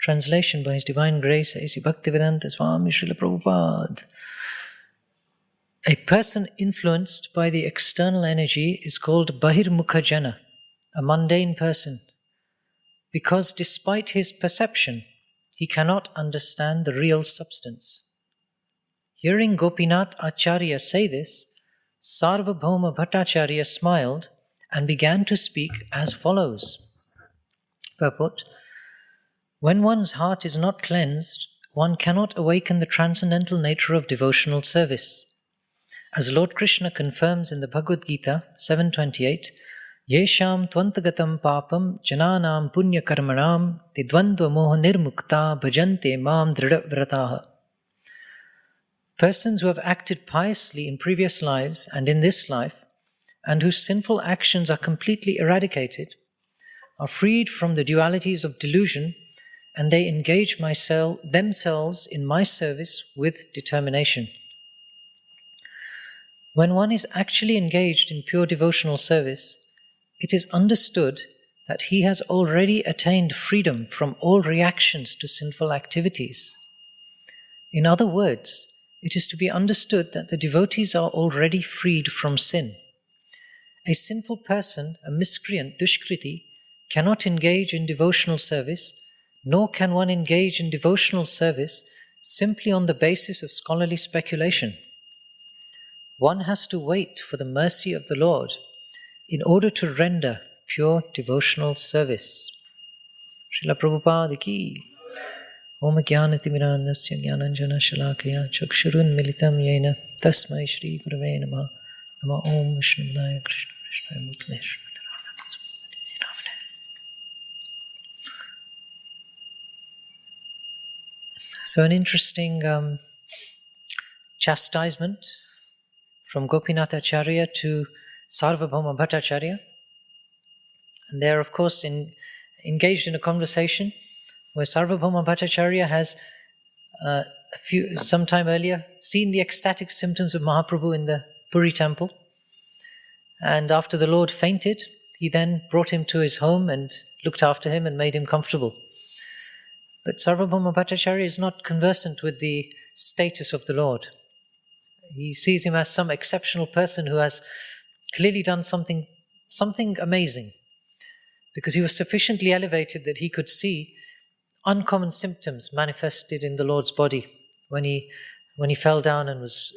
Translation by His Divine Grace, A.C. Bhaktivedanta Swami Srila Prabhupada. A person influenced by the external energy is called Bahirmukha Jana, a mundane person, because despite his perception, he cannot understand the real substance. Hearing Gopinath Acharya say this, Sarvabhauma Bhattacharya smiled and began to speak as follows. Purport: when one's heart is not cleansed, one cannot awaken the transcendental nature of devotional service. As Lord Krishna confirms in the Bhagavad Gita 7.28, Yesham tvantagatam papam jananam punya karmanam tidvandva moha nirmukta bhajante mam dridhavrataha. Persons who have acted piously in previous lives and in this life, and whose sinful actions are completely eradicated, are freed from the dualities of delusion, and they engage themselves in my service with determination. When one is actually engaged in pure devotional service, it is understood that he has already attained freedom from all reactions to sinful activities. In other words, it is to be understood that the devotees are already freed from sin. A sinful person, a miscreant, dushkriti, cannot engage in devotional service, nor can one engage in devotional service simply on the basis of scholarly speculation. One has to wait for the mercy of the Lord in order to render pure devotional service. Srila Prabhupada ki. Om Jnanatimirandasya Jnananjana Shalakaya Chakshurun Militam Yena Tasmai Shri Gurave Namah Nama Om Vishnudaya Krishna Krishna Mutlesh. So an interesting chastisement from Gopinath Acharya to Sarvabhauma Bhattacharya. And they're, of course, engaged in a conversation where Sarvabhauma Bhattacharya has, some time earlier, seen the ecstatic symptoms of Mahaprabhu in the Puri temple. And after the Lord fainted, he then brought him to his home and looked after him and made him comfortable. But Sarvabhauma Bhattacharya is not conversant with the status of the Lord. He sees him as some exceptional person who has clearly done something amazing, because he was sufficiently elevated that he could see uncommon symptoms manifested in the Lord's body when he fell down and was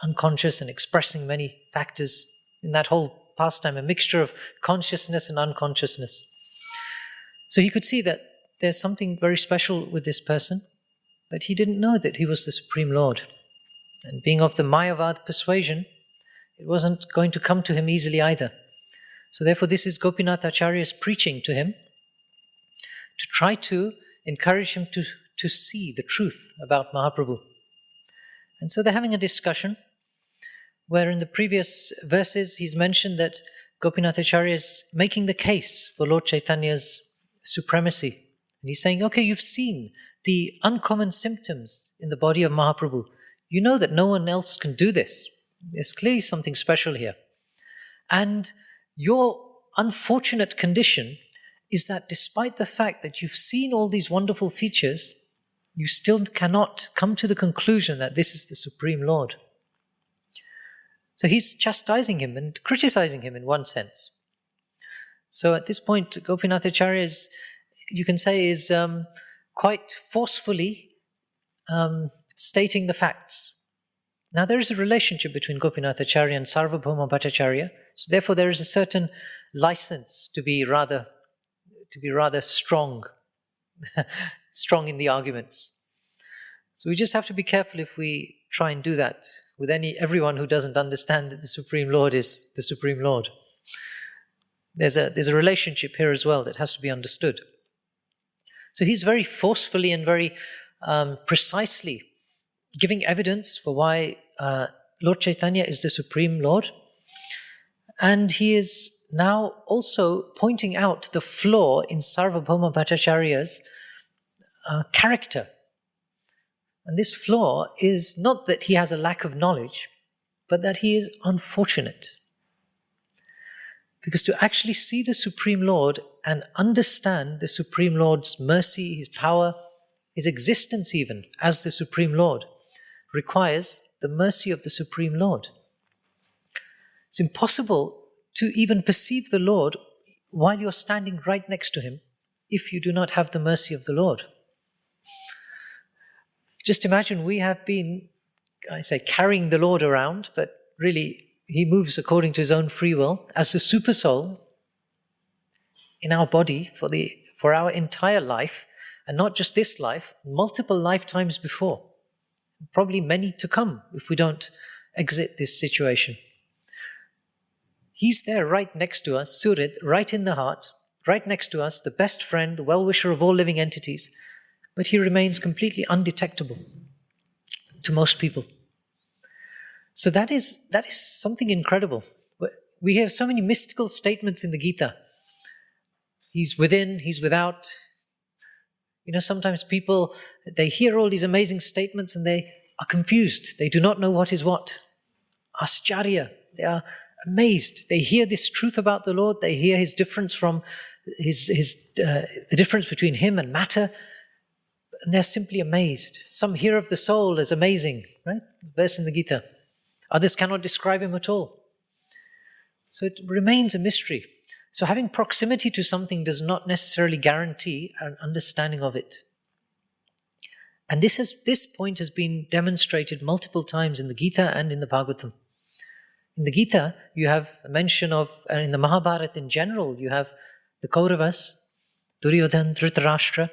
unconscious and expressing many factors in that whole pastime, a mixture of consciousness and unconsciousness. So he could see that there's something very special with this person, but he didn't know that he was the Supreme Lord. And being of the Mayavad persuasion, it wasn't going to come to him easily either. So therefore this is Gopinath Acharya's preaching to him, to try to encourage him to see the truth about Mahaprabhu. And so they're having a discussion where in the previous verses he's mentioned that Gopinath Acharya is making the case for Lord Chaitanya's supremacy. And he's saying, okay, you've seen the uncommon symptoms in the body of Mahaprabhu. You know that no one else can do this. There's clearly something special here. And your unfortunate condition is that despite the fact that you've seen all these wonderful features, you still cannot come to the conclusion that this is the Supreme Lord. So he's chastising him and criticizing him in one sense. So at this point, Gopinath Acharya is, you can say, is quite forcefully stating the facts. Now there is a relationship between Gopinath Acharya and Sarvabhauma Bhattacharya, so therefore there is a certain license to be rather strong, strong in the arguments. So we just have to be careful if we try and do that with everyone who doesn't understand that the Supreme Lord is the Supreme Lord. There's a relationship here as well that has to be understood. So he's very forcefully and very precisely giving evidence for why Lord Chaitanya is the Supreme Lord. And he is now also pointing out the flaw in Sarvabhauma Bhattacharya's character. And this flaw is not that he has a lack of knowledge, but that he is unfortunate. Because to actually see the Supreme Lord and understand the Supreme Lord's mercy, His power, His existence even as the Supreme Lord, requires the mercy of the Supreme Lord. It's impossible to even perceive the Lord while you're standing right next to Him if you do not have the mercy of the Lord. Just imagine we have been, I say, carrying the Lord around, but really He moves according to His own free will as the super soul in our body for our entire life, and not just this life, multiple lifetimes before, probably many to come if we don't exit this situation. He's there right next to us, Surit, right in the heart, right next to us, the best friend, the well-wisher of all living entities, but He remains completely undetectable to most people. So that is something incredible. We hear so many mystical statements in the Gita. He's within, He's without. Sometimes people, they hear all these amazing statements and they are confused. They do not know what is what. Ascharya, they are amazed. They hear this truth about the Lord. They hear His difference from the difference between Him and matter, and they're simply amazed. Some hear of the soul as amazing, right? Verse in the Gita. Others cannot describe Him at all. So it remains a mystery. So having proximity to something does not necessarily guarantee an understanding of it. And this point has been demonstrated multiple times in the Gita and in the Bhagavatam. In the Gita, you have a mention of, and in the Mahabharata in general, you have the Kauravas, Duryodhana, Dhritarashtra,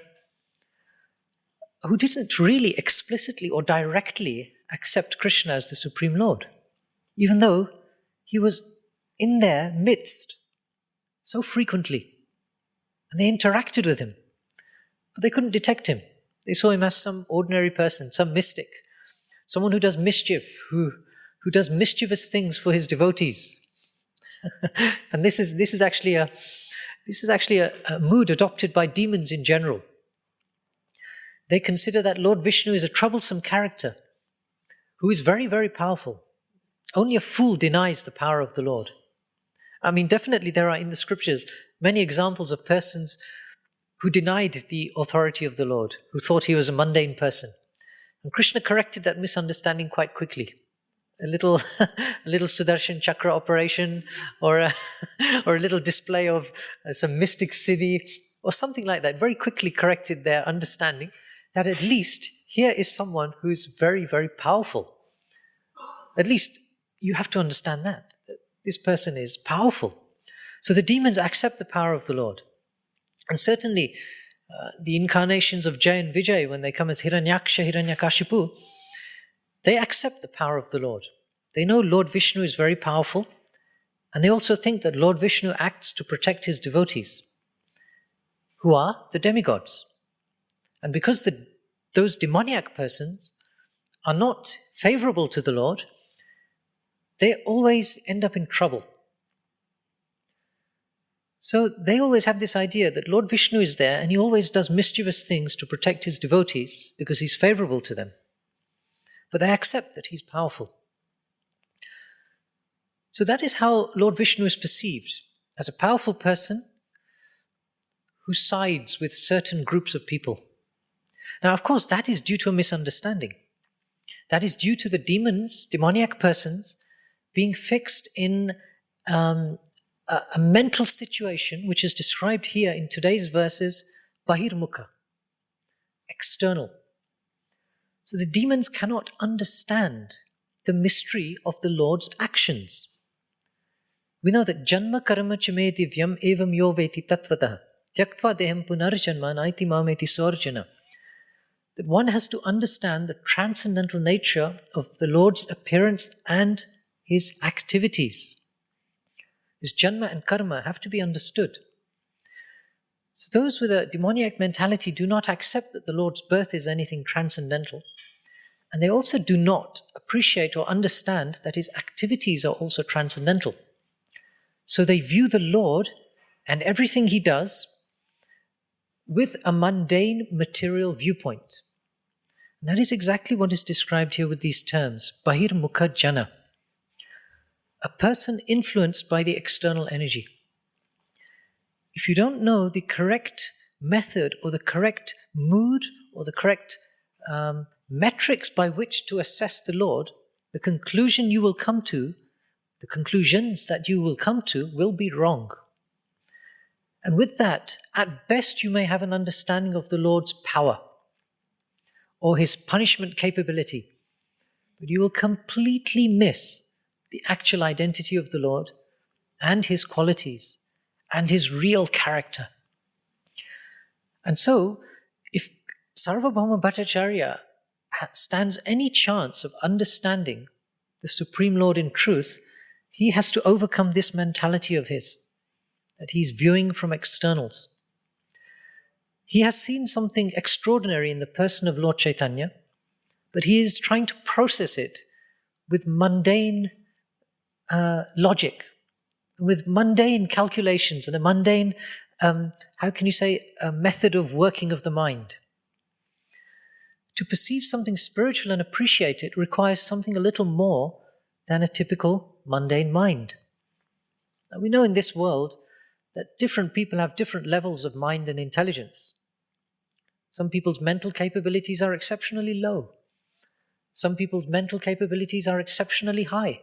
who didn't really explicitly or directly accept Krishna as the Supreme Lord, even though He was in their midst so frequently, and they interacted with Him, but they couldn't detect Him. They saw Him as some ordinary person, some mystic, someone who does mischief, who does mischievous things for his devotees. And this is actually a mood adopted by demons in general. They consider that Lord Vishnu is a troublesome character who is very, very powerful. Only a fool denies the power of the Lord. I mean, definitely there are in the scriptures many examples of persons who denied the authority of the Lord, who thought He was a mundane person. And Krishna corrected that misunderstanding quite quickly. A little Sudarshan Chakra operation, or a little display of some mystic siddhi, or something like that, very quickly corrected their understanding that at least here is someone who is very, very powerful. At least you have to understand that this person is powerful. So the demons accept the power of the Lord. And certainly the incarnations of Jay and Vijay, when they come as Hiranyaksha, Hiranyakashipu, they accept the power of the Lord. They know Lord Vishnu is very powerful, and they also think that Lord Vishnu acts to protect His devotees, who are the demigods. And because those demoniac persons are not favorable to the Lord, they always end up in trouble. So they always have this idea that Lord Vishnu is there and He always does mischievous things to protect His devotees because He's favorable to them. But they accept that He's powerful. So that is how Lord Vishnu is perceived, as a powerful person who sides with certain groups of people. Now, of course, that is due to a misunderstanding. That is due to the demoniac persons, being fixed in a mental situation which is described here in today's verses, bahirmukha, external. So the demons cannot understand the mystery of the Lord's actions. We know that janma karma chame divyam evam yo veti tatvatah tyaktva deham punarjanma naiti mameti sorjana. That one has to understand the transcendental nature of the Lord's appearance and His activities. His janma and karma have to be understood. So those with a demoniac mentality do not accept that the Lord's birth is anything transcendental. And they also do not appreciate or understand that His activities are also transcendental. So they view the Lord and everything He does with a mundane material viewpoint. And that is exactly what is described here with these terms, bahirmukha jana. A person influenced by the external energy. if you don't know the correct method or the correct mood or the correct metrics by which to assess the Lord, the conclusion you will come to, the conclusions that you will come to will be wrong. And with that, at best you may have an understanding of the Lord's power or his punishment capability, but you will completely miss the actual identity of the Lord and his qualities and his real character. And so, if Sarvabhauma Bhattacharya stands any chance of understanding the Supreme Lord in truth, he has to overcome this mentality of his, that he's viewing from externals. He has seen something extraordinary in the person of Lord Chaitanya, but he is trying to process it with mundane logic, with mundane calculations and a mundane, a method of working of the mind. To perceive something spiritual and appreciate it requires something a little more than a typical mundane mind. Now, we know in this world that different people have different levels of mind and intelligence. Some people's mental capabilities are exceptionally low. Some people's mental capabilities are exceptionally high.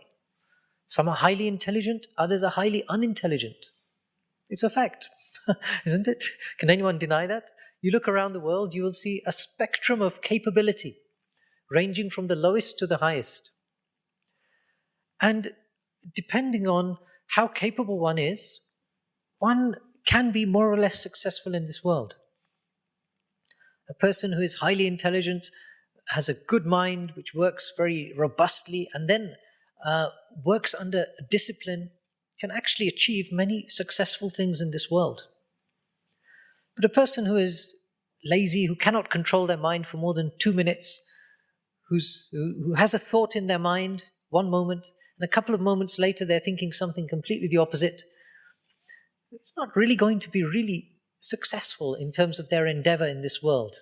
Some are highly intelligent, others are highly unintelligent. It's a fact, isn't it? Can anyone deny that? You look around the world, you will see a spectrum of capability, ranging from the lowest to the highest. And depending on how capable one is, one can be more or less successful in this world. A person who is highly intelligent, has a good mind, which works very robustly, and then works under discipline, can actually achieve many successful things in this world. But a person who is lazy, who cannot control their mind for more than 2 minutes, who has a thought in their mind one moment, and a couple of moments later they're thinking something completely the opposite, it's not really going to be really successful in terms of their endeavor in this world.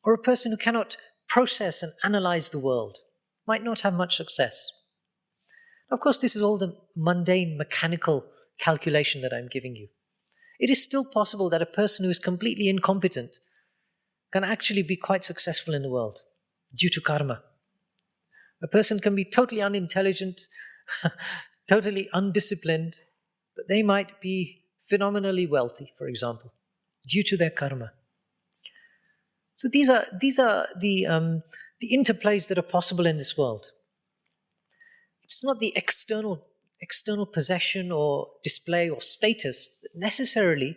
Or a person who cannot process and analyze the world might not have much success. Of course, this is all the mundane, mechanical calculation that I'm giving you. It is still possible that a person who is completely incompetent can actually be quite successful in the world due to karma. A person can be totally unintelligent, totally undisciplined, but they might be phenomenally wealthy, for example, due to their karma. So these are the interplays that are possible in this world. It's not the external possession or display or status that necessarily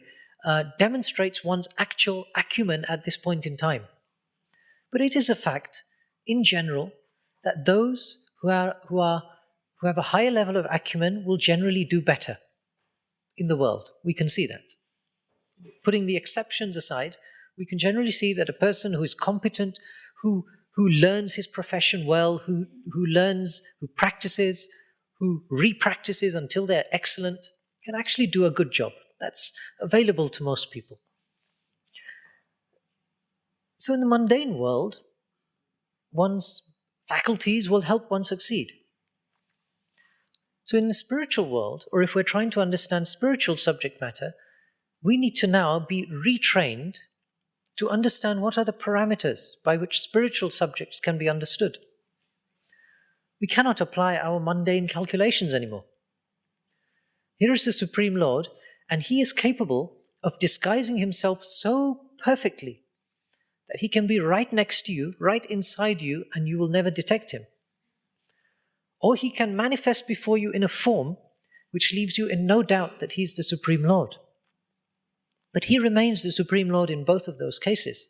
demonstrates one's actual acumen at this point in time. But it is a fact, in general, that those who have a higher level of acumen will generally do better in the world. We can see that. Putting the exceptions aside, we can generally see that a person who is competent, who learns his profession well, who learns, who practices, who re-practices until they're excellent, can actually do a good job. That's available to most people. So in the mundane world, one's faculties will help one succeed. So in the spiritual world, or if we're trying to understand spiritual subject matter, we need to now be retrained to understand what are the parameters by which spiritual subjects can be understood. We cannot apply our mundane calculations anymore. Here is the Supreme Lord, and he is capable of disguising himself so perfectly that he can be right next to you, right inside you, and you will never detect him. Or he can manifest before you in a form which leaves you in no doubt that he is the Supreme Lord. But he remains the Supreme Lord in both of those cases.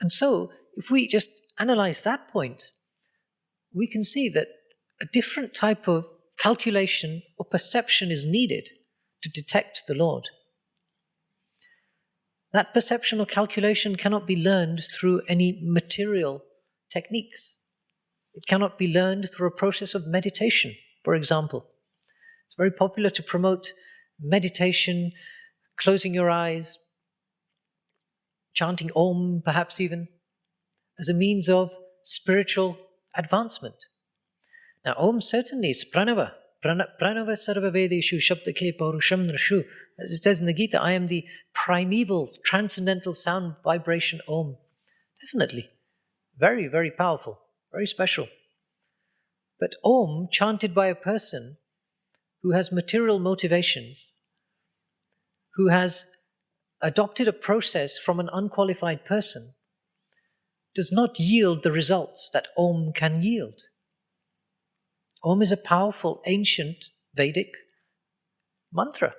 And so, if we just analyze that point, we can see that a different type of calculation or perception is needed to detect the Lord. That perception or calculation cannot be learned through any material techniques. It cannot be learned through a process of meditation, for example. It's very popular to promote meditation, closing your eyes, chanting Om, perhaps even, as a means of spiritual advancement. Now, Om certainly is pranava. Pranava sarva vedeshu shabdake paurusham nrshu. As it says in the Gita, I am the primeval, transcendental sound vibration Om. Definitely. Very, very powerful. Very special. But Om, chanted by a person who has material motivations, who has adopted a process from an unqualified person, does not yield the results that Om can yield. Om is a powerful, ancient, Vedic mantra,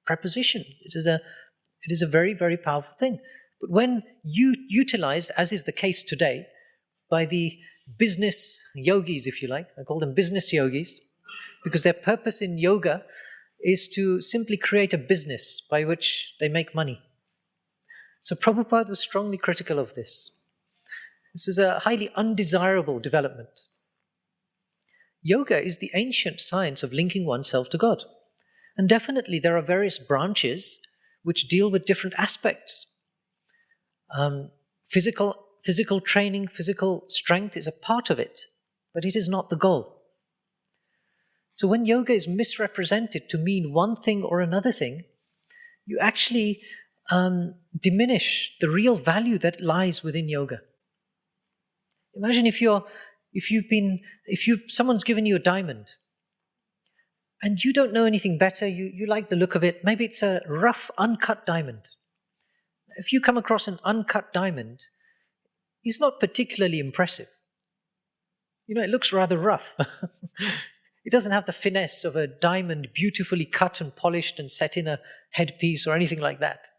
preposition. It is a very, very powerful thing. But when utilized, as is the case today, by the business yogis, if you like, I call them business yogis, because their purpose in yoga is to simply create a business by which they make money. So Prabhupada was strongly critical of this. This is a highly undesirable development. Yoga is the ancient science of linking oneself to God. And definitely there are various branches which deal with different aspects. Physical training, physical strength is a part of it, but it is not the goal. So when yoga is misrepresented to mean one thing or another thing, you actually diminish the real value that lies within yoga. Imagine someone's given you a diamond and you don't know anything better, you like the look of it, maybe it's a rough, uncut diamond. If you come across an uncut diamond, it's not particularly impressive. It looks rather rough. It doesn't have the finesse of a diamond beautifully cut and polished and set in a headpiece or anything like that.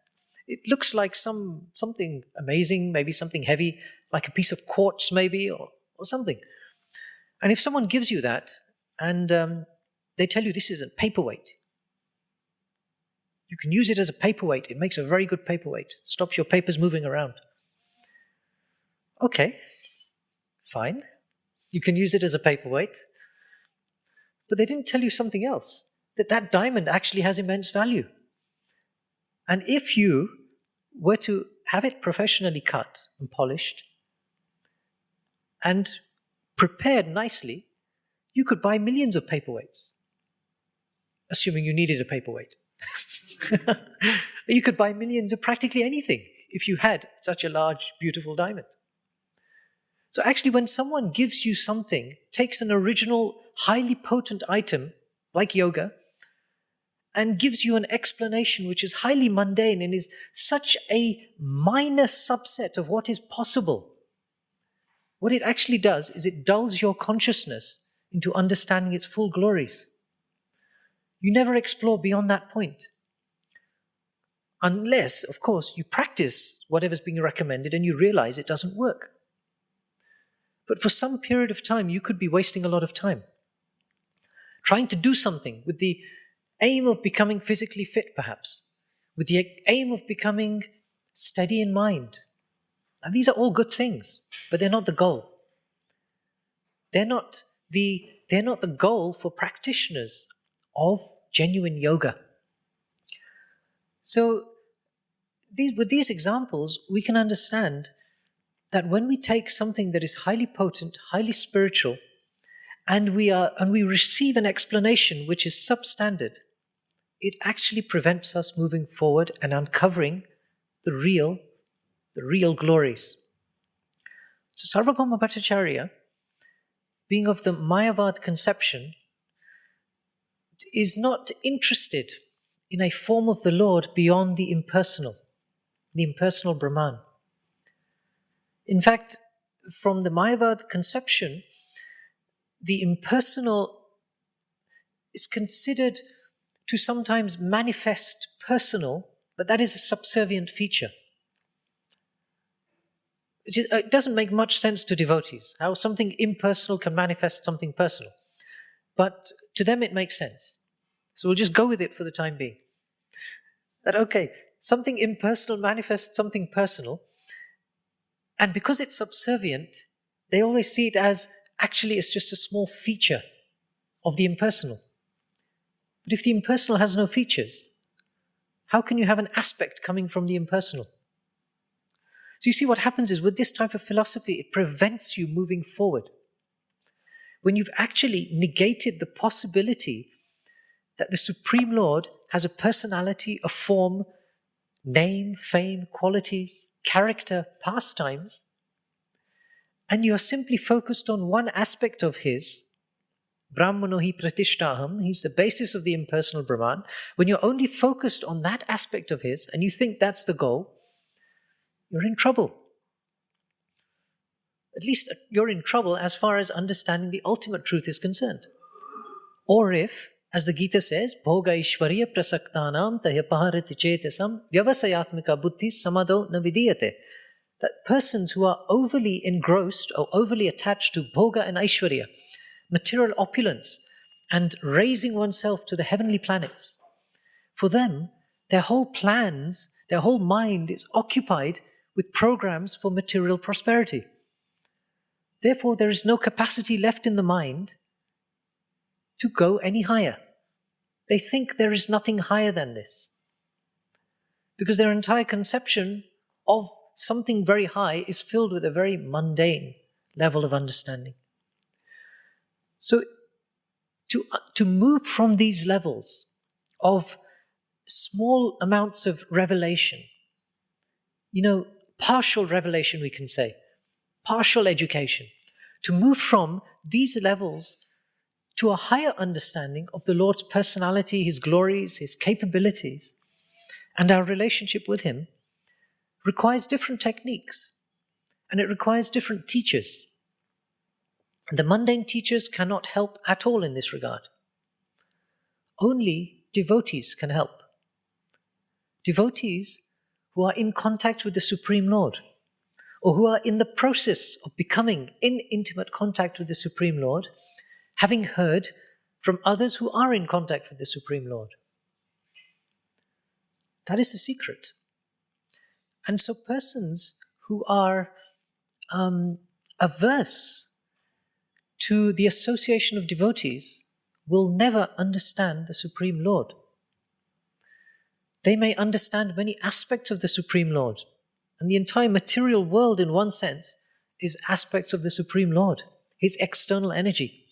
It looks like something amazing, maybe something heavy, like a piece of quartz maybe, or something. And if someone gives you that and they tell you this is a paperweight, you can use it as a paperweight. It makes a very good paperweight. Stops your papers moving around. Okay, fine. You can use it as a paperweight. But they didn't tell you something else, that diamond actually has immense value. And if you were to have it professionally cut and polished and prepared nicely, you could buy millions of paperweights, assuming you needed a paperweight. You could buy millions of practically anything if you had such a large, beautiful diamond. So actually, when someone gives you something, takes an original, highly potent item like yoga, and gives you an explanation which is highly mundane and is such a minor subset of what is possible, what it actually does is it dulls your consciousness into understanding its full glories. You never explore beyond that point. Unless, of course, you practice whatever's being recommended and you realize it doesn't work. But for some period of time, you could be wasting a lot of time trying to do something with the aim of becoming physically fit, perhaps, with the aim of becoming steady in mind. And these are all good things, but they're not the goal. They're not the goal for practitioners of genuine yoga. So with these examples, we can understand that when we take something that is highly potent, highly spiritual, and we receive an explanation which is substandard, it actually prevents us moving forward and uncovering the real glories. So Sarvabhauma Bhattacharya, being of the Mayavad conception, is not interested in a form of the Lord beyond the impersonal Brahman. In fact, from the Mayavad conception, the impersonal is considered to sometimes manifest personal, but that is a subservient feature. It doesn't make much sense to devotees, how something impersonal can manifest something personal. But to them it makes sense. So we'll just go with it for the time being. That, okay, something impersonal manifests something personal, and because it's subservient, they always see it as, actually it's just a small feature of the impersonal. But if the impersonal has no features, how can you have an aspect coming from the impersonal? So you see what happens is with this type of philosophy, it prevents you moving forward. when you've actually negated the possibility that the Supreme Lord has a personality, a form, name, fame, qualities, character, pastimes, and you are simply focused on one aspect of his, Brahmano hi pratishtaham, he's the basis of the impersonal Brahman. When you're only focused on that aspect of his and you think that's the goal, you're in trouble. At least you're in trouble as far as understanding the ultimate truth is concerned. Or if, as the Gita says, bhoga ishvariya prasaktanam tahyapaharati chetasam vyavasayatmika buddhi samado na vidiyate, that persons who are overly engrossed or overly attached to bhoga and aishvarya, material opulence, and raising oneself to the heavenly planets, for them, their whole plans, their whole mind is occupied with programs for material prosperity. Therefore, there is no capacity left in the mind to go any higher. They think there is nothing higher than this, because their entire conception of something very high is filled with a very mundane level of understanding. So, to move from these levels of small amounts of revelation, partial revelation we can say, partial education, to move from these levels to a higher understanding of the Lord's personality, his glories, his capabilities, and our relationship with him requires different techniques, and it requires different teachers. The mundane teachers cannot help at all in this regard. Only devotees can help. Devotees who are in contact with the Supreme Lord, or who are in the process of becoming in intimate contact with the Supreme Lord, having heard from others who are in contact with the Supreme Lord. That is the secret. And so persons who are averse to the association of devotees will never understand the Supreme Lord. They may understand many aspects of the Supreme Lord, and the entire material world in one sense is aspects of the Supreme Lord, his external energy.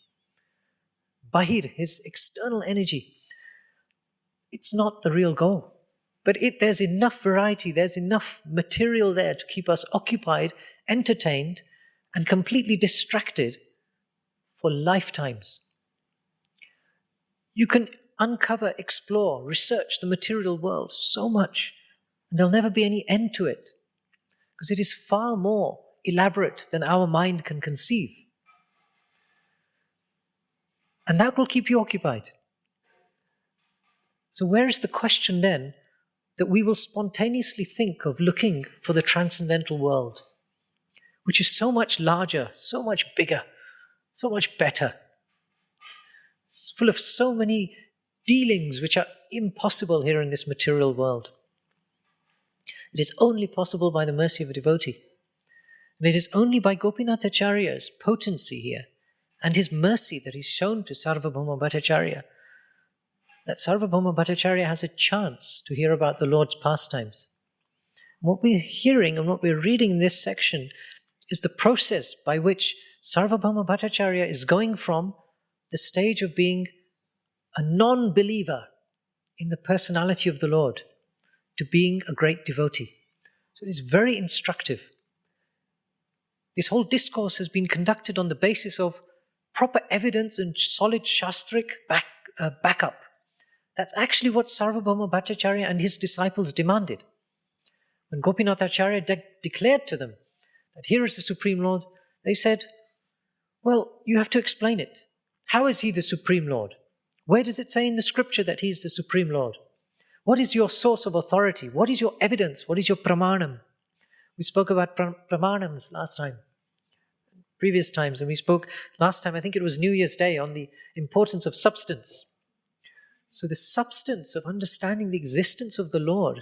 Bahir, his external energy. It's not the real goal. But there's enough variety, there's enough material there to keep us occupied, entertained, and completely distracted for lifetimes. You can uncover, explore, research the material world so much, and there'll never be any end to it, because it is far more elaborate than our mind can conceive. And that will keep you occupied. So where is the question then that we will spontaneously think of looking for the transcendental world, which is so much larger, so much bigger, so much better. It's full of so many dealings which are impossible here in this material world. It is only possible by the mercy of a devotee. And it is only by Gopinath Acharya's potency here and his mercy that he's shown to Sarvabhauma Bhattacharya, that Sarvabhauma Bhattacharya has a chance to hear about the Lord's pastimes. What we're hearing and what we're reading in this section is the process by which Sarvabhauma Bhattacharya is going from the stage of being a non-believer in the personality of the Lord to being a great devotee. So it is very instructive. This whole discourse has been conducted on the basis of proper evidence and solid shastric backup. That's actually what Sarvabhauma Bhattacharya and his disciples demanded. When Gopinath Acharya declared to them that here is the Supreme Lord, they said, well, you have to explain it. How is he the Supreme Lord? Where does it say in the scripture that he is the Supreme Lord? What is your source of authority? What is your evidence? What is your pramanam? We spoke about pramanams last time, previous times, and we spoke last time, I think it was New Year's Day, on the importance of substance. So the substance of understanding the existence of the Lord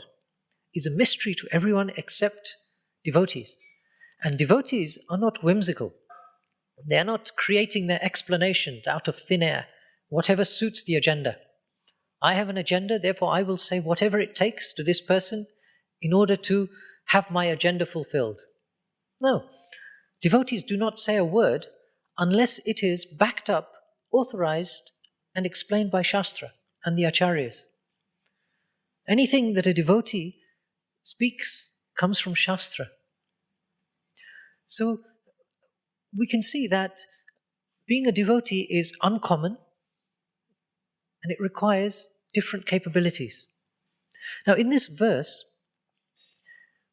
is a mystery to everyone except devotees. And devotees are not whimsical. They are not creating their explanations out of thin air, whatever suits the agenda. I have an agenda, therefore I will say whatever it takes to this person in order to have my agenda fulfilled. No. Devotees do not say a word unless it is backed up, authorized, and explained by Shastra and the Acharyas. Anything that a devotee speaks comes from Shastra. So we can see that being a devotee is uncommon and it requires different capabilities. Now, in this verse,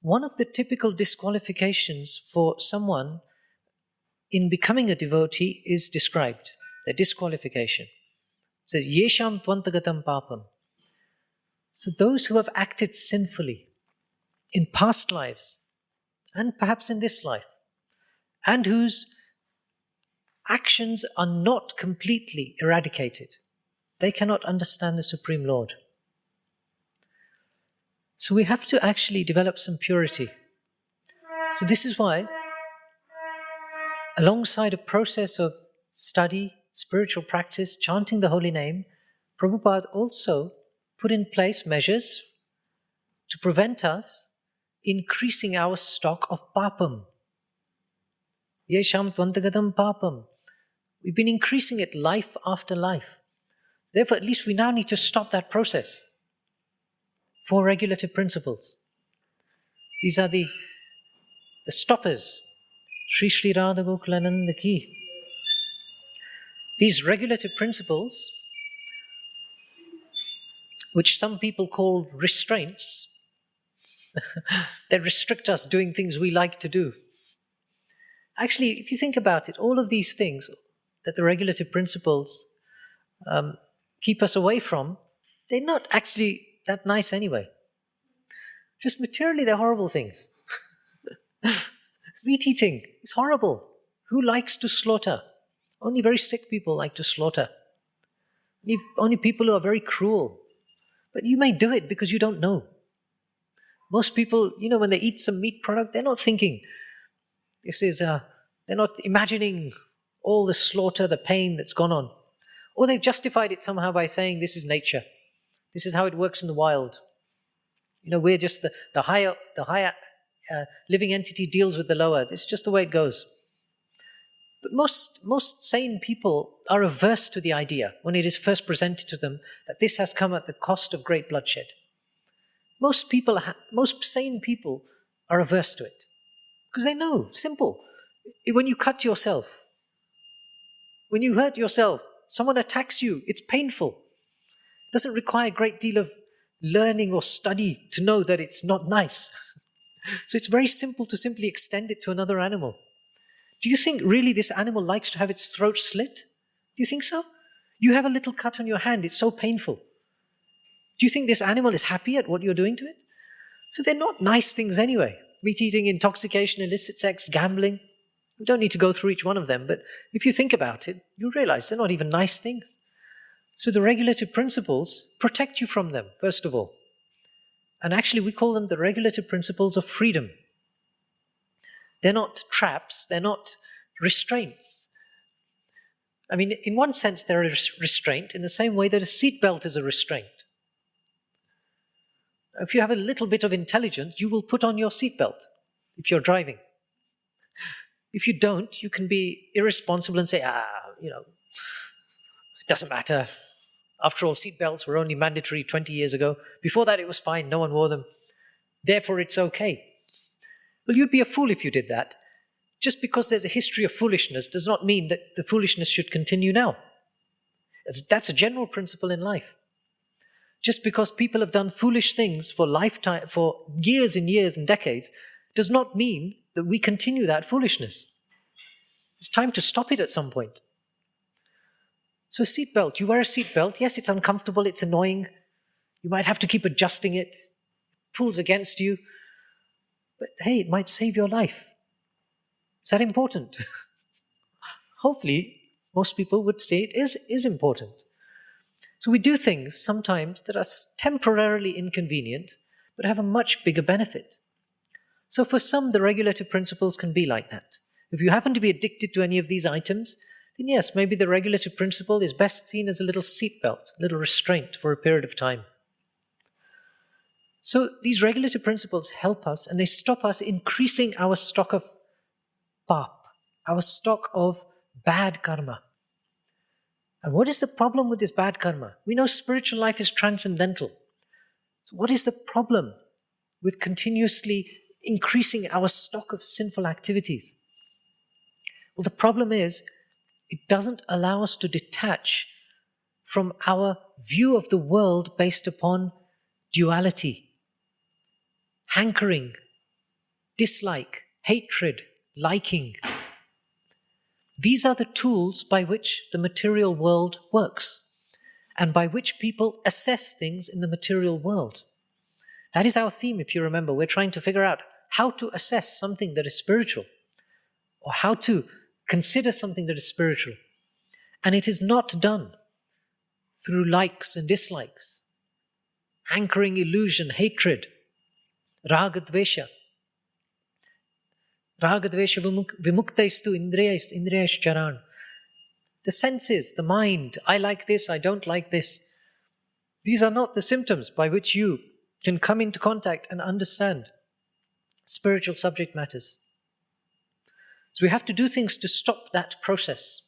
one of the typical disqualifications for someone in becoming a devotee is described, the disqualification. It says, Yesham tvantagatam papam. So those who have acted sinfully in past lives, and perhaps in this life, and whose actions are not completely eradicated, they cannot understand the Supreme Lord. So we have to actually develop some purity. So this is why, alongside a process of study, spiritual practice, chanting the holy name, Prabhupada also put in place measures to prevent us increasing our stock of papam. Yesham tvantagatam papam. We've been increasing it life after life. Therefore, at least we now need to stop that process. 4 regulative principles. These are the stoppers. Shri Shri Radha Gokulananda Ki. These regulative principles, which some people call restraints, they restrict us doing things we like to do. Actually, if you think about it, all of these things that the regulative principles keep us away from, they're not actually that nice anyway. Just materially, they're horrible things. Meat eating is horrible. Who likes to slaughter? Only very sick people like to slaughter. Only people who are very cruel. But you may do it because you don't know. Most people, when they eat some meat product, they're not thinking. They're not imagining all the slaughter, the pain that's gone on. Or they've justified it somehow by saying this is nature. This is how it works in the wild. We're just the higher living entity deals with the lower. This is just the way it goes. But most sane people are averse to the idea when it is first presented to them that this has come at the cost of great bloodshed. Most sane people are averse to it because they know, simple. When you cut yourself, when you hurt yourself, someone attacks you, it's painful. It doesn't require a great deal of learning or study to know that it's not nice. So it's very simple to simply extend it to another animal. Do you think really this animal likes to have its throat slit? Do you think so? You have a little cut on your hand, it's so painful. Do you think this animal is happy at what you're doing to it? So they're not nice things anyway. Meat eating, intoxication, illicit sex, gambling. We don't need to go through each one of them, but if you think about it, you'll realize they're not even nice things. So the regulative principles protect you from them, first of all. And actually we call them the regulative principles of freedom. They're not traps, they're not restraints. I mean, in one sense they're a restraint in the same way that a seatbelt is a restraint. If you have a little bit of intelligence, you will put on your seatbelt if you're driving. If you don't, you can be irresponsible and say, it doesn't matter. After all, seatbelts were only mandatory 20 years ago. Before that, it was fine. No one wore them. Therefore, it's okay. Well, you'd be a fool if you did that. Just because there's a history of foolishness does not mean that the foolishness should continue now. That's a general principle in life. Just because people have done foolish things for years and years and decades, does not mean that we continue that foolishness. It's time to stop it at some point. So seatbelt, you wear a seatbelt, yes, it's uncomfortable, it's annoying. You might have to keep adjusting it. It pulls against you. But hey, it might save your life. Is that important? Hopefully, most people would say it is important. So we do things sometimes that are temporarily inconvenient, but have a much bigger benefit. So for some, the regulative principles can be like that. If you happen to be addicted to any of these items, then yes, maybe the regulative principle is best seen as a little seatbelt, a little restraint for a period of time. So these regulative principles help us and they stop us increasing our stock of pap, our stock of bad karma. And what is the problem with this bad karma? We know spiritual life is transcendental. So what is the problem with continuously increasing our stock of sinful activities? Well, the problem is it doesn't allow us to detach from our view of the world based upon duality, hankering, dislike, hatred, liking. These are the tools by which the material world works and by which people assess things in the material world. That is our theme, if you remember. We're trying to figure out how to assess something that is spiritual or how to consider something that is spiritual. And it is not done through likes and dislikes, hankering, illusion, hatred, raga dvesha. Raga dvesha vimuktaistu indriyais charan. The senses, the mind, I like this, I don't like this. These are not the symptoms by which you can come into contact and understand spiritual subject matters. So we have to do things to stop that process.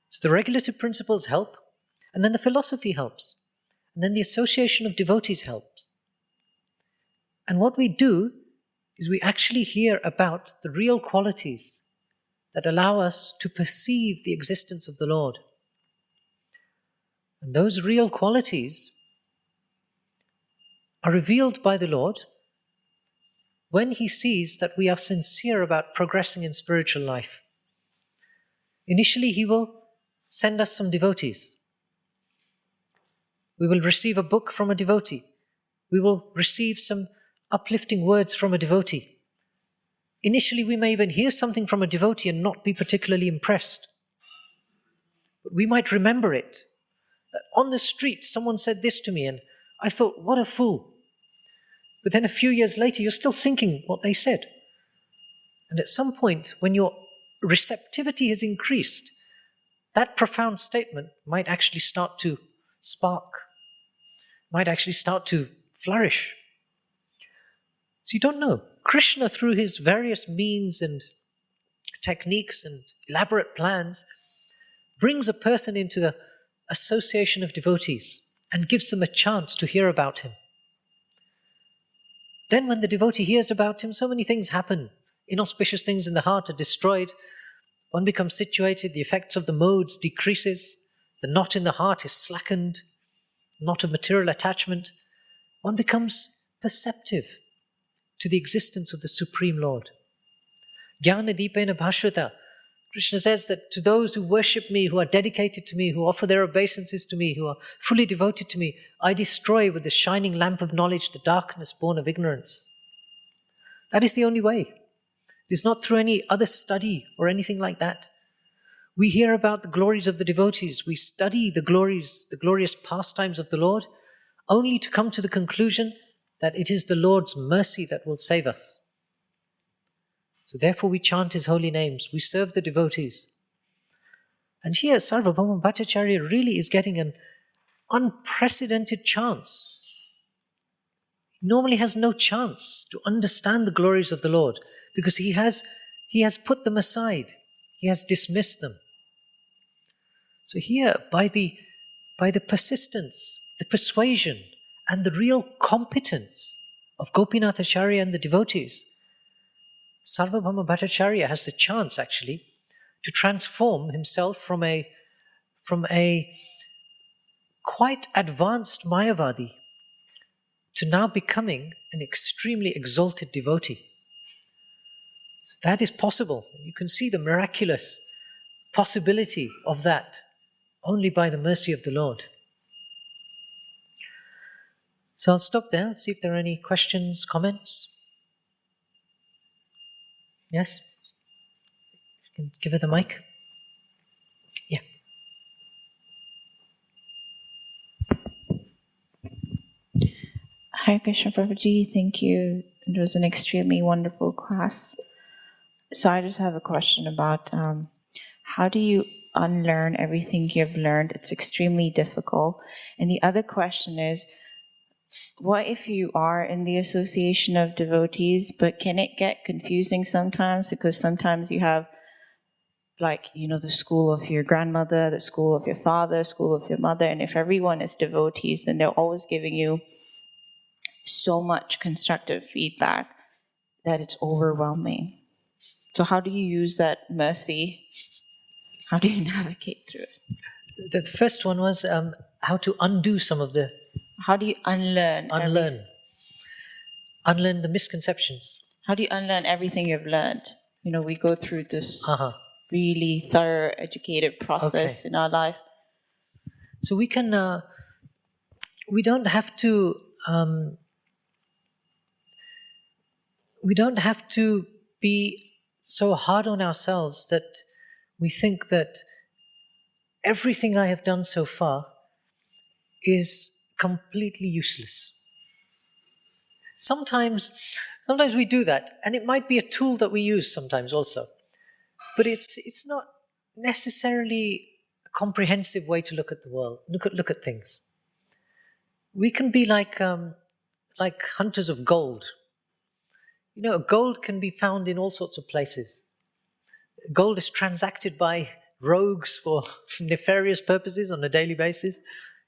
So the regulative principles help, and then the philosophy helps, and then the association of devotees helps. And what we do is we actually hear about the real qualities that allow us to perceive the existence of the Lord. And those real qualities are revealed by the Lord when He sees that we are sincere about progressing in spiritual life. Initially, He will send us some devotees. We will receive a book from a devotee. We will receive some uplifting words from a devotee. Initially, we may even hear something from a devotee and not be particularly impressed. But we might remember it. That on the street, someone said this to me and I thought, what a fool. But then a few years later, you're still thinking what they said. And at some point, when your receptivity has increased, that profound statement might actually start to spark, might actually start to flourish. So you don't know. Krishna, through his various means and techniques and elaborate plans, brings a person into the association of devotees and gives them a chance to hear about him. Then when the devotee hears about him, so many things happen. Inauspicious things in the heart are destroyed. One becomes situated, the effects of the modes decreases, the knot in the heart is slackened, knot of material attachment. One becomes perceptive to the existence of the Supreme Lord. Jnana Deepena Bhashrita. Krishna says that to those who worship me, who are dedicated to me, who offer their obeisances to me, who are fully devoted to me, I destroy with the shining lamp of knowledge the darkness born of ignorance. That is the only way. It is not through any other study or anything like that. We hear about the glories of the devotees. We study the glories, the glorious pastimes of the Lord, only to come to the conclusion that it is the Lord's mercy that will save us. So therefore we chant His holy names, we serve the devotees. And here Sarvabhauma Bhattacharya really is getting an unprecedented chance. He normally has no chance to understand the glories of the Lord because he has put them aside. He has dismissed them. So here, by the persistence, the persuasion, and the real competence of Gopinath Acharya and the devotees, Sarvabhauma Bhattacharya has the chance actually to transform himself from a quite advanced Mayavadi to now becoming an extremely exalted devotee. So that is possible. You can see the miraculous possibility of that only by the mercy of the Lord. So I'll stop there and see if there are any questions, comments. Yes? You can give her the mic. Yeah. Hare Krishna Prabhuji, thank you. It was an extremely wonderful class. So I just have a question about how do you unlearn everything you've learned? It's extremely difficult. And the other question is, what if you are in the association of devotees, but can it get confusing sometimes? Because sometimes you have like, the school of your grandmother, the school of your father, school of your mother, and if everyone is devotees, then they're always giving you so much constructive feedback that it's overwhelming. So how do you use that mercy? How do you navigate through it? The first one was how to undo some of the... How do you unlearn Unlearn the misconceptions. How do you unlearn everything you've learned? We go through this really thorough, educative process in our life. So we can... we don't have to... we don't have to be so hard on ourselves that we think that everything I have done so far is completely useless. Sometimes we do that, and it might be a tool that we use sometimes also. But it's not necessarily a comprehensive way to look at the world, look at things. We can be like hunters of gold. Gold can be found in all sorts of places. Gold is transacted by rogues for nefarious purposes on a daily basis.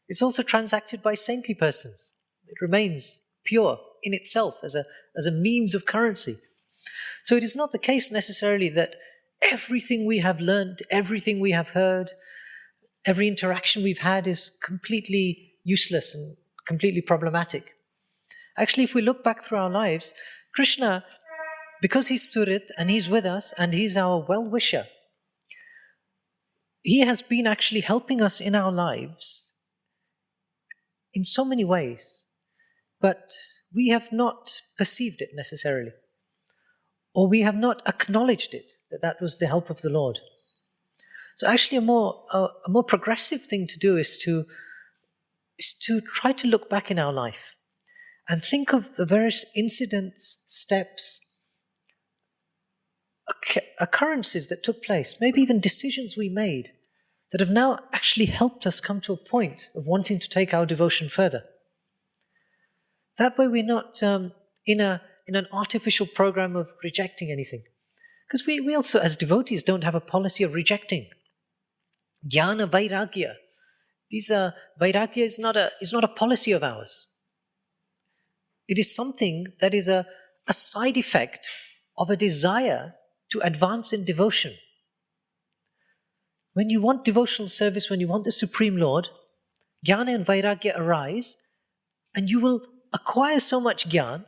It's also transacted by saintly persons. It remains pure in itself as a means of currency. So it is not the case necessarily that everything we have learned, everything we have heard, every interaction we've had is completely useless and completely problematic. Actually, if we look back through our lives, Krishna, because he's Surit and he's with us and he's our well-wisher, he has been actually helping us in our lives in so many ways, but we have not perceived it necessarily, or we have not acknowledged it, that was the help of the Lord. So actually a more progressive thing to do is to try to look back in our life and think of the various incidents, steps, occurrences that took place, maybe even decisions we made that have now actually helped us come to a point of wanting to take our devotion further. That way we're not in an artificial program of rejecting anything. Because we also, as devotees, don't have a policy of rejecting. Jnana Vairagya. Vairagya is not a policy of ours. It is something that is a side effect of a desire to advance in devotion. When you want devotional service, when you want the Supreme Lord, Jnana and Vairagya arise, and you will acquire so much Jnana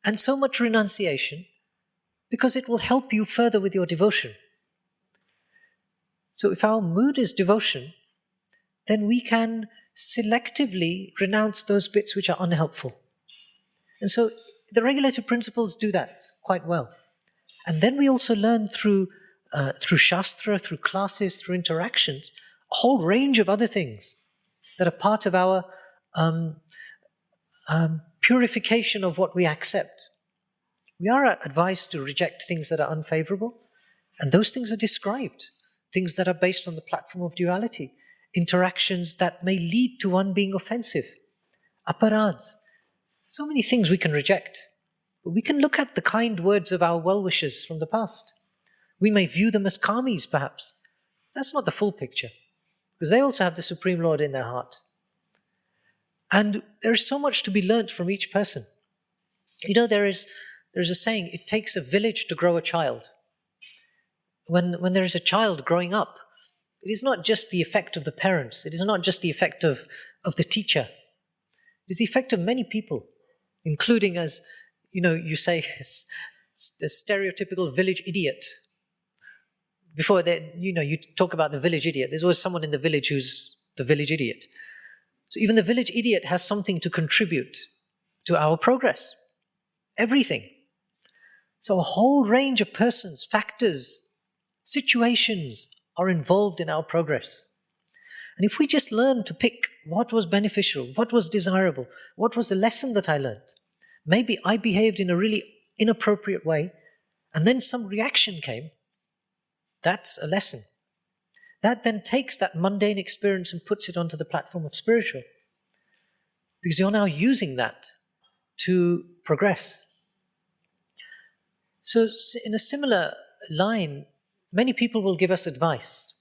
and so much renunciation because it will help you further with your devotion. So if our mood is devotion, then we can selectively renounce those bits which are unhelpful. And so the regulated principles do that quite well. And then we also learn through Shastra, through classes, through interactions, a whole range of other things that are part of our purification of what we accept. We are advised to reject things that are unfavorable, and those things are described, things that are based on the platform of duality, interactions that may lead to one being offensive, aparads. So many things we can reject. But we can look at the kind words of our well-wishers from the past. We may view them as karmis, perhaps. That's not the full picture, because they also have the Supreme Lord in their heart. And there is so much to be learnt from each person. There's a saying, it takes a village to grow a child. When there is a child growing up, it is not just the effect of the parents. It is not just the effect of the teacher. It is the effect of many people, including, as you say, the stereotypical village idiot. Before that, you talk about the village idiot. There's always someone in the village who's the village idiot. So even the village idiot has something to contribute to our progress. Everything. So a whole range of persons, factors, situations are involved in our progress. And if we just learn to pick what was beneficial, what was desirable, what was the lesson that I learned, maybe I behaved in a really inappropriate way, and then some reaction came, that's a lesson. That then takes that mundane experience and puts it onto the platform of spiritual. Because you're now using that to progress. So in a similar line, many people will give us advice.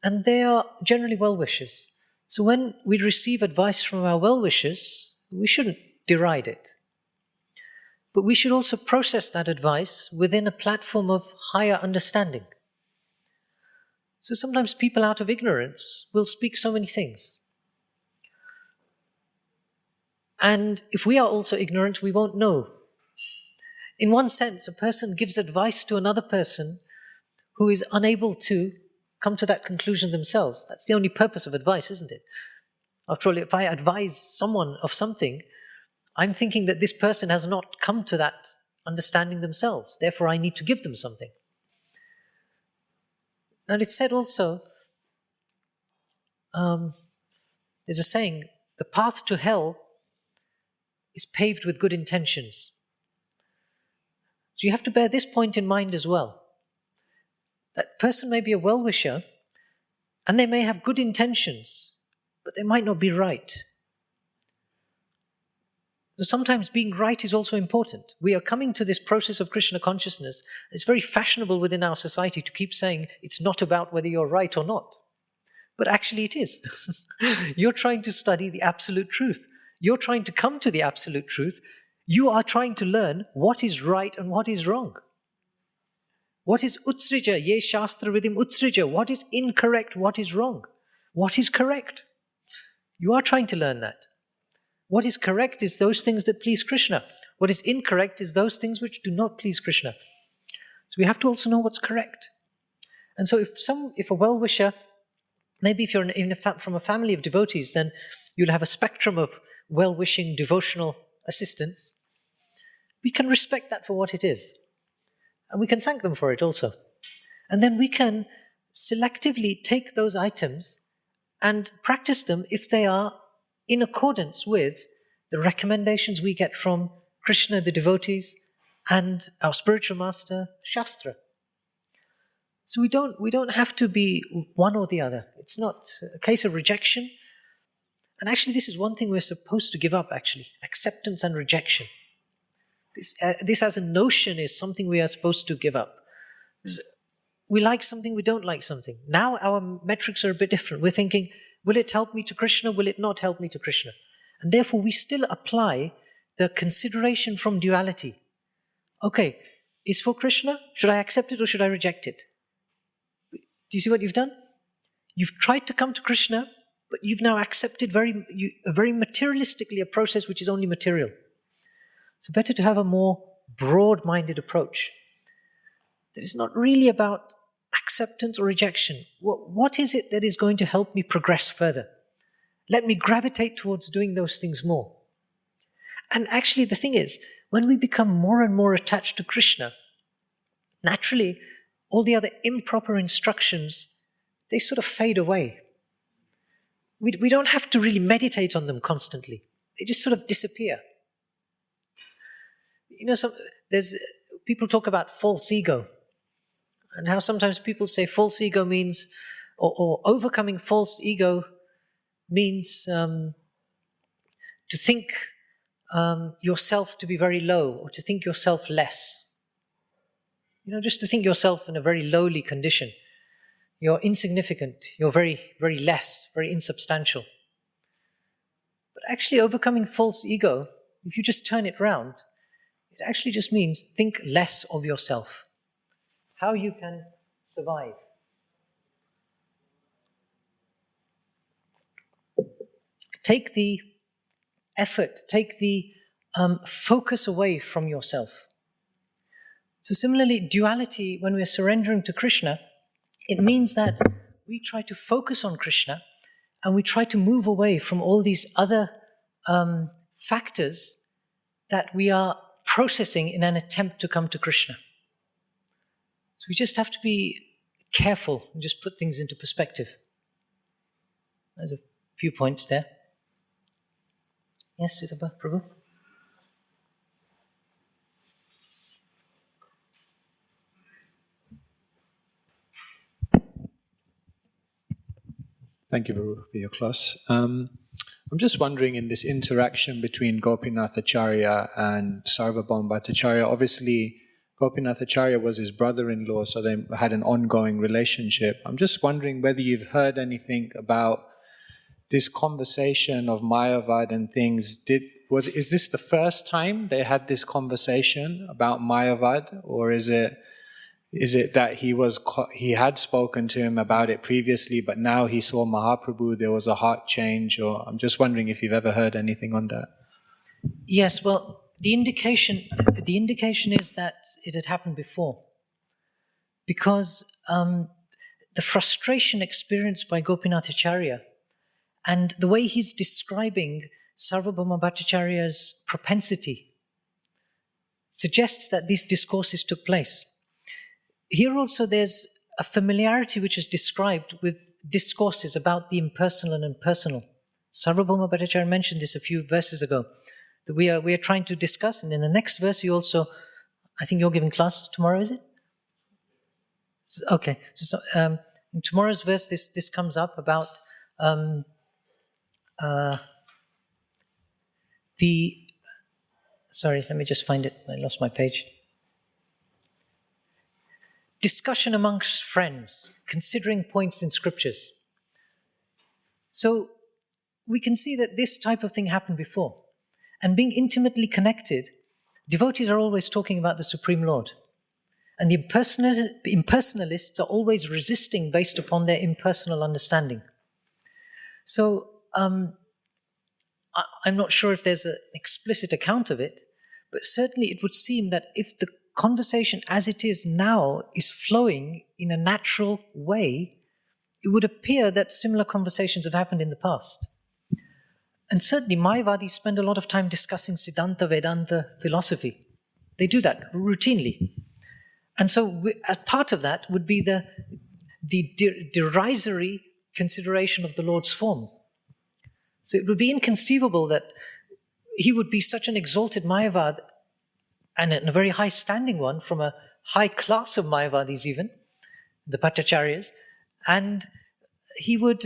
And they are generally well-wishers. So when we receive advice from our well-wishers, we shouldn't deride it. But we should also process that advice within a platform of higher understanding. So sometimes people out of ignorance will speak so many things. And if we are also ignorant, we won't know. In one sense, a person gives advice to another person who is unable to come to that conclusion themselves. That's the only purpose of advice, isn't it? After all, if I advise someone of something, I'm thinking that this person has not come to that understanding themselves. Therefore, I need to give them something. And it's said also, there's a saying, the path to hell is paved with good intentions. So you have to bear this point in mind as well. That person may be a well-wisher, and they may have good intentions, but they might not be right. So sometimes being right is also important. We are coming to this process of Krishna consciousness. It's very fashionable within our society to keep saying it's not about whether you're right or not. But actually it is. You're trying to study the absolute truth. You're trying to come to the absolute truth. You are trying to learn what is right and what is wrong. What is utsrija? Ye shastra vidim utsrija. What is incorrect? What is wrong? What is correct? You are trying to learn that. What is correct is those things that please Krishna. What is incorrect is those things which do not please Krishna. So we have to also know what's correct. And so if a well-wisher, maybe if you're from a family of devotees, then you'll have a spectrum of well-wishing devotional assistants. We can respect that for what it is. And we can thank them for it also. And then we can selectively take those items and practice them if they are in accordance with the recommendations we get from Krishna, the devotees, and our spiritual master, Shastra. So we don't have to be one or the other. It's not a case of rejection. And actually, this is one thing we're supposed to give up, actually, acceptance and rejection. This as a notion is something we are supposed to give up. We like something, we don't like something. Now our metrics are a bit different. We're thinking, will it help me to Krishna? Will it not help me to Krishna? And therefore we still apply the consideration from duality. Okay, it's for Krishna. Should I accept it or should I reject it? Do you see what you've done? You've tried to come to Krishna, but you've now accepted very materialistically a process which is only material. So better to have a more broad-minded approach. That is not really about acceptance or rejection. What is it that is going to help me progress further? Let me gravitate towards doing those things more. And actually the thing is, when we become more and more attached to Krishna, naturally all the other improper instructions, they sort of fade away. We don't have to really meditate on them constantly. They just sort of disappear. You know, people talk about false ego, and how sometimes people say false ego means, or overcoming false ego means to think yourself to be very low, or to think yourself less. You know, just to think yourself in a very lowly condition. You're insignificant, you're very, very less, very insubstantial. But actually overcoming false ego, if you just turn it round, it actually just means think less of yourself. How you can survive. Take the effort, take the focus away from yourself. So similarly, duality, when we're surrendering to Krishna, it means that we try to focus on Krishna and we try to move away from all these other factors that we are processing in an attempt to come to Krishna. So we just have to be careful and just put things into perspective. There's a few points there. Yes, Sridhar Prabhu? Thank you, Prabhu, for your class. I'm just wondering, in this interaction between Gopinath Acharya and Sarvabhauma Bhattacharya, obviously Gopinathacharya was his brother-in-law, so they had an ongoing relationship. I'm just wondering whether you've heard anything about this conversation of Mayavad and things. Is this the first time they had this conversation about Mayavad, or is it that he had spoken to him about it previously, but now he saw Mahaprabhu, there was a heart change? Or I'm just wondering if you've ever heard anything on that. Yes, well, the indication is that it had happened before, because the frustration experienced by Gopinathacharya and the way he's describing Sarvabhauma Bhattacharya's propensity suggests that these discourses took place. Here also there's a familiarity which is described with discourses about the impersonal and impersonal. Sarvabhauma Bhattacharya mentioned this a few verses ago, that we are trying to discuss, and in the next verse you also, I think you're giving class tomorrow, is it? Okay, so in tomorrow's verse this comes up about sorry, let me just find it, I lost my page. Discussion amongst friends, considering points in scriptures. So we can see that this type of thing happened before. And being intimately connected, devotees are always talking about the Supreme Lord. And the impersonalists are always resisting based upon their impersonal understanding. So I'm not sure if there's an explicit account of it, but certainly it would seem that if the conversation as it is now is flowing in a natural way, it would appear that similar conversations have happened in the past. And certainly Mayavadis spend a lot of time discussing Siddhanta Vedanta philosophy. They do that routinely. And so a part of that would be the derisory consideration of the Lord's form. So it would be inconceivable that he would be such an exalted Mayavad, and a very high-standing one, from a high class of Mayavadis even, the Bhattacharyas, and he would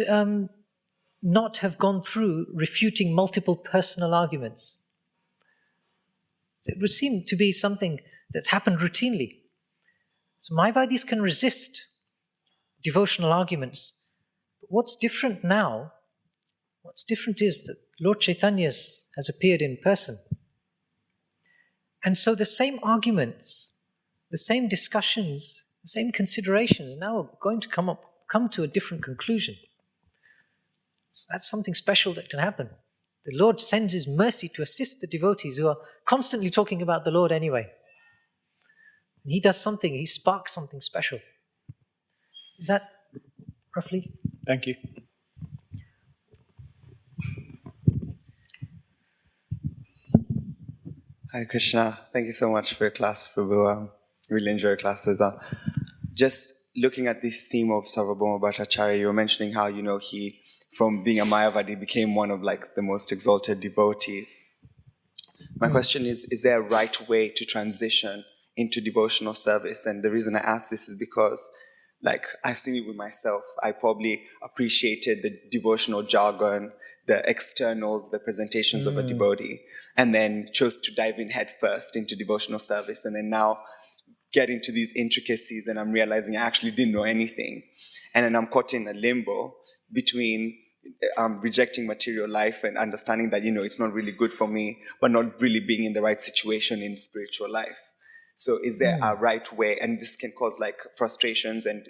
not have gone through refuting multiple personal arguments. So it would seem to be something that's happened routinely. So Mayavadis can resist devotional arguments. But what's different now, what's different is that Lord Chaitanya has appeared in person. And so the same arguments, the same discussions, the same considerations now are going to come to a different conclusion. So that's something special that can happen. The Lord sends His mercy to assist the devotees who are constantly talking about the Lord anyway. And He does something, He sparks something special. Is that roughly? Thank you. Hare Krishna. Thank you so much for your class, Prabhu. Really enjoy your classes. Just looking at this theme of Sarvabhauma Bhattacharya, you were mentioning how, he, from being a Mayavadi, became one of the most exalted devotees. My question is there a right way to transition into devotional service? And the reason I ask this is because, I've seen it with myself. I probably appreciated the devotional jargon, the externals, the presentations of a devotee, and then chose to dive in head first into devotional service, and then now get into these intricacies, and I'm realizing I actually didn't know anything. And then I'm caught in a limbo between rejecting material life and understanding that, it's not really good for me, but not really being in the right situation in spiritual life. So is there a right way, and this can cause frustrations and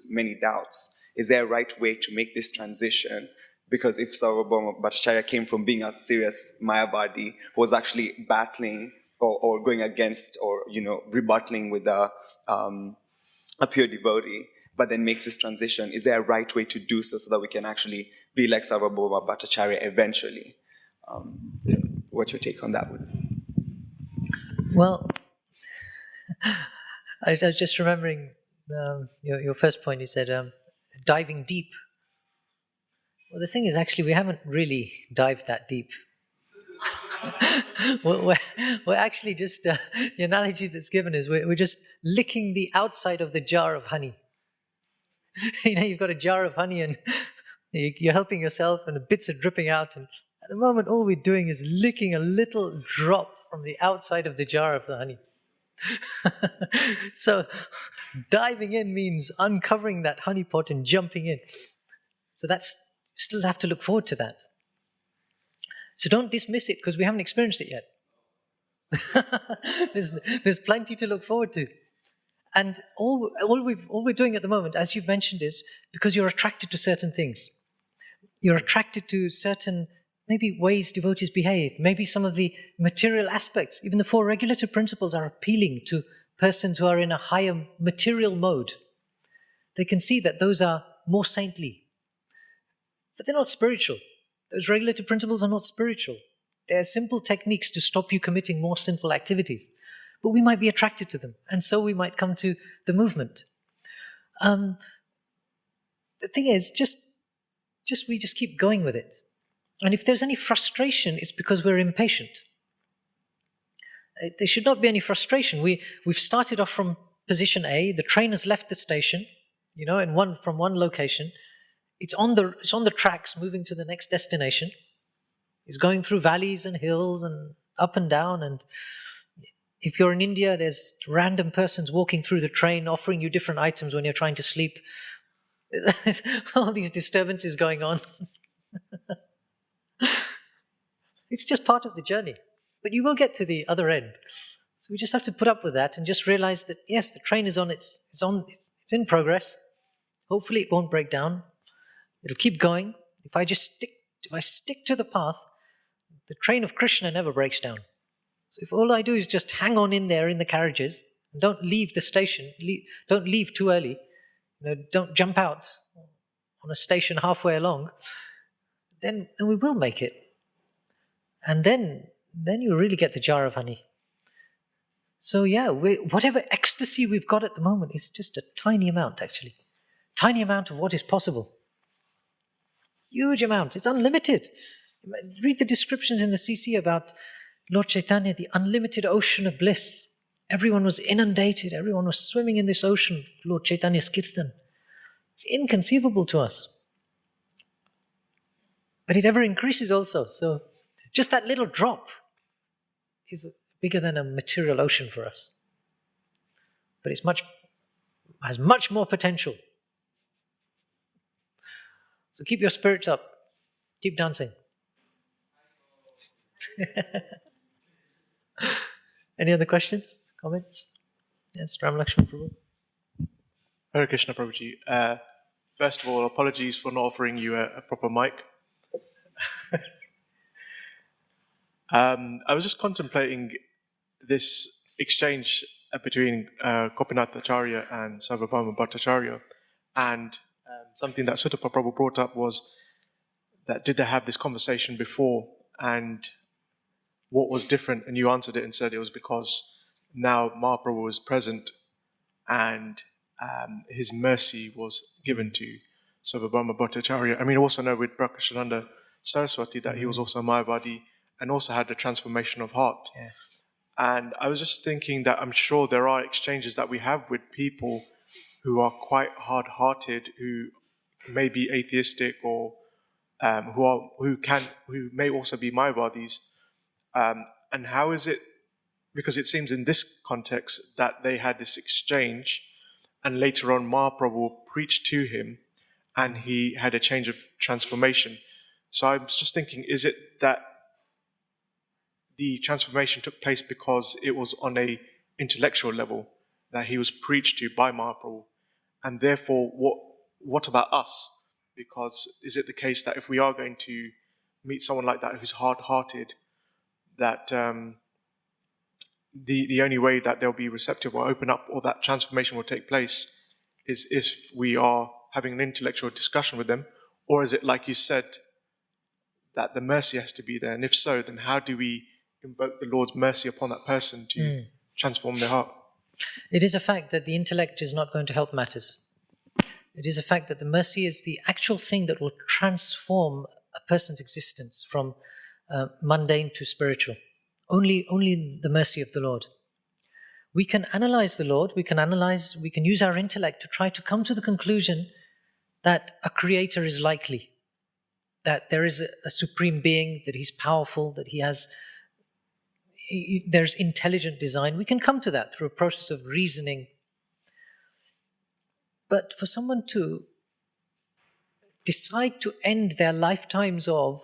many doubts, is there a right way to make this transition? Because if Sarvabhauma Bhattacharya came from being a serious Mayavadi who was actually battling or going against or, rebuttaling with a pure devotee, but then makes this transition, is there a right way to do so that we can actually be like Sarvabhauma Bhattacharya eventually? What's your take on that would be? Well, I was just remembering your first point. You said diving deep. Well, the thing is, actually, we haven't really dived that deep. we're actually just, the analogy that's given is we're just licking the outside of the jar of honey. You've got a jar of honey and you're helping yourself and the bits are dripping out. And at the moment, all we're doing is licking a little drop from the outside of the jar of the honey. So diving in means uncovering that honeypot and jumping in. So you still have to look forward to that. So don't dismiss it because we haven't experienced it yet. There's plenty to look forward to. And all we're doing at the moment, as you've mentioned, is because you're attracted to certain things. You're attracted to certain, maybe, ways devotees behave, maybe some of the material aspects. Even the 4 regulative principles are appealing to persons who are in a higher material mode. They can see that those are more saintly. But they're not spiritual. Those regulative principles are not spiritual. They're simple techniques to stop you committing more sinful activities. But we might be attracted to them, and so we might come to the movement. The thing is, we just keep going with it. And if there's any frustration, it's because we're impatient. There should not be any frustration. We've started off from position A. The train has left the station, from one location. It's on the tracks, moving to the next destination. It's going through valleys and hills and up and down. And if you're in India, there's random persons walking through the train offering you different items when you're trying to sleep. All these disturbances going on. It's just part of the journey. But you will get to the other end. So we just have to put up with that and just realize that, yes, the train is it's in progress. Hopefully it won't break down. It'll keep going. If I stick to the path, the train of Krishna never breaks down. So if all I do is just hang on in there in the carriages, and don't leave the station, don't leave too early, don't jump out on a station halfway along, then we will make it. And then you really get the jar of honey. So yeah, whatever ecstasy we've got at the moment is just a tiny amount, actually. Tiny amount of what is possible. Huge amount. It's unlimited. Read the descriptions in the CC about Lord Chaitanya, the unlimited ocean of bliss. Everyone was inundated. Everyone was swimming in this ocean, Lord Chaitanya's Kirtan. It's inconceivable to us. But it ever increases also. So just that little drop is bigger than a material ocean for us. But has much more potential. So keep your spirits up. Keep dancing. Any other questions, comments? Yes, Ram Lakshman Prabhu. Hare Krishna Prabhuji. First of all, apologies for not offering you a proper mic. I was just contemplating this exchange between Gopinath Acharya and Sarvabhauma Bhattacharya, and something that Sutta Prabhu brought up was that did they have this conversation before, and what was different? And you answered it and said it was because now Mahaprabhu was present and his mercy was given to Sarvabhauma Bhattacharya. I mean, also know with Prakashananda Saraswati that he was also a Mayavadi and also had the transformation of heart. Yes. And I was just thinking that I'm sure there are exchanges that we have with people who are quite hard-hearted, who may be atheistic or who may also be Mayavadis. And how is it, because it seems in this context that they had this exchange and later on Mahaprabhu preached to him and he had a change of transformation. So I was just thinking, is it that the transformation took place because it was on a intellectual level, that he was preached to by Mahaprabhu? And therefore, what about us? Because is it the case that if we are going to meet someone like that who's hard-hearted, that the only way that they'll be receptive or open up or that transformation will take place is if we are having an intellectual discussion with them? Or is it, like you said, that the mercy has to be there? And if so, then how do we invoke the Lord's mercy upon that person to transform their heart? It is a fact that the intellect is not going to help matters. It is a fact that the mercy is the actual thing that will transform a person's existence from mundane to spiritual. Only the mercy of the Lord. We can analyze the Lord, we can use our intellect to try to come to the conclusion that a creator is likely, that there is a supreme being, that he's powerful, that he has there's intelligent design. We can come to that through a process of reasoning. But for someone to decide to end their lifetimes of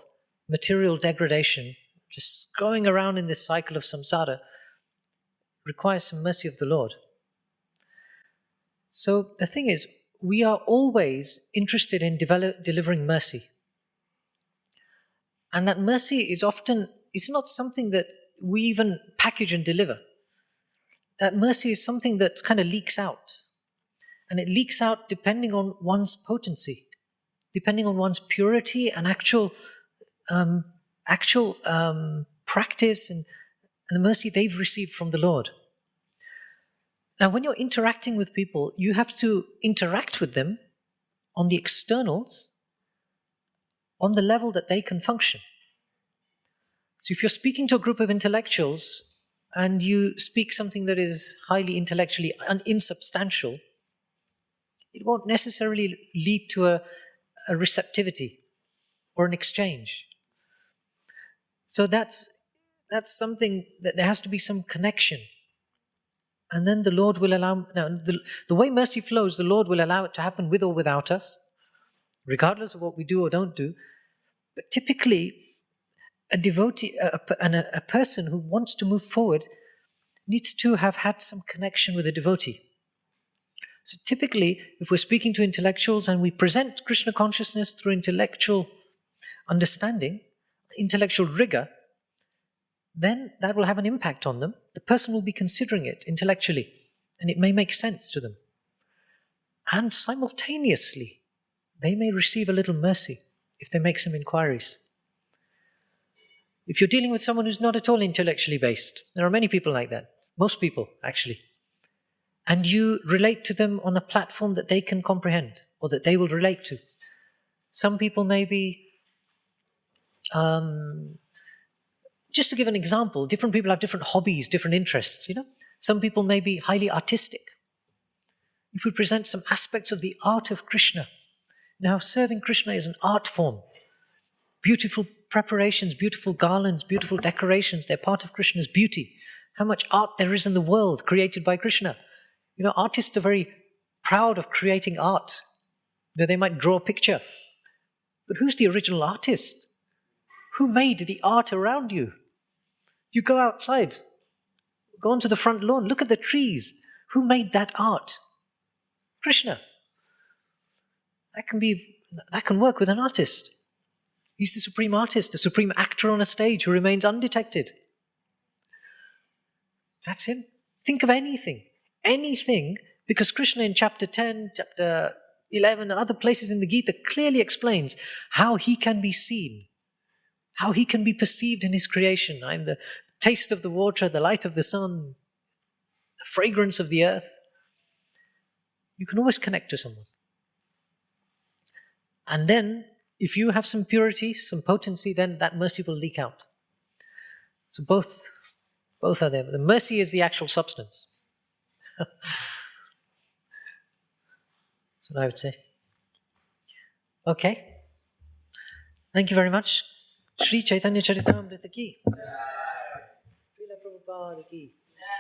material degradation, just going around in this cycle of samsara, requires some mercy of the Lord. So the thing is, we are always interested in delivering mercy. And that mercy is not something that we even package and deliver. That mercy is something that kind of leaks out. And it leaks out depending on one's potency, depending on one's purity and actual practice and the mercy they've received from the Lord. Now, when you're interacting with people, you have to interact with them on the externals, on the level that they can function. So if you're speaking to a group of intellectuals and you speak something that is highly intellectually insubstantial, it won't necessarily lead to a receptivity or an exchange. So that's something that there has to be some connection. And then the Lord will allow, now the way mercy flows, the Lord will allow it to happen with or without us, regardless of what we do or don't do. But typically, a devotee, a person who wants to move forward needs to have had some connection with a devotee. So typically, if we're speaking to intellectuals and we present Krishna consciousness through intellectual understanding, intellectual rigor, then that will have an impact on them. The person will be considering it intellectually, and it may make sense to them. And simultaneously, they may receive a little mercy if they make some inquiries. If you're dealing with someone who's not at all intellectually based, there are many people like that, most people actually, and you relate to them on a platform that they can comprehend or that they will relate to. Some people may be, just to give an example, different people have different hobbies, different interests, Some people may be highly artistic. If we present some aspects of the art of Krishna, now serving Krishna is an art form. Beautiful preparations, beautiful garlands, beautiful decorations, they're part of Krishna's beauty. How much art there is in the world created by Krishna. Artists are very proud of creating art. They might draw a picture. But who's the original artist? Who made the art around you? You go outside, go onto the front lawn, look at the trees. Who made that art? Krishna. That can work with an artist. He's the supreme artist, the supreme actor on a stage who remains undetected. That's him. Think of anything, because Krishna in chapter 10, chapter 11, and other places in the Gita clearly explains how he can be seen, how he can be perceived in his creation. I'm the taste of the water, the light of the sun, the fragrance of the earth. You can always connect to someone. And then, if you have some purity, some potency, then that mercy will leak out. So both are there. The mercy is the actual substance. That's what I would say. Okay. Thank you very much. Shri Chaitanya Charitamrita ki. Srila Prabhupada ki.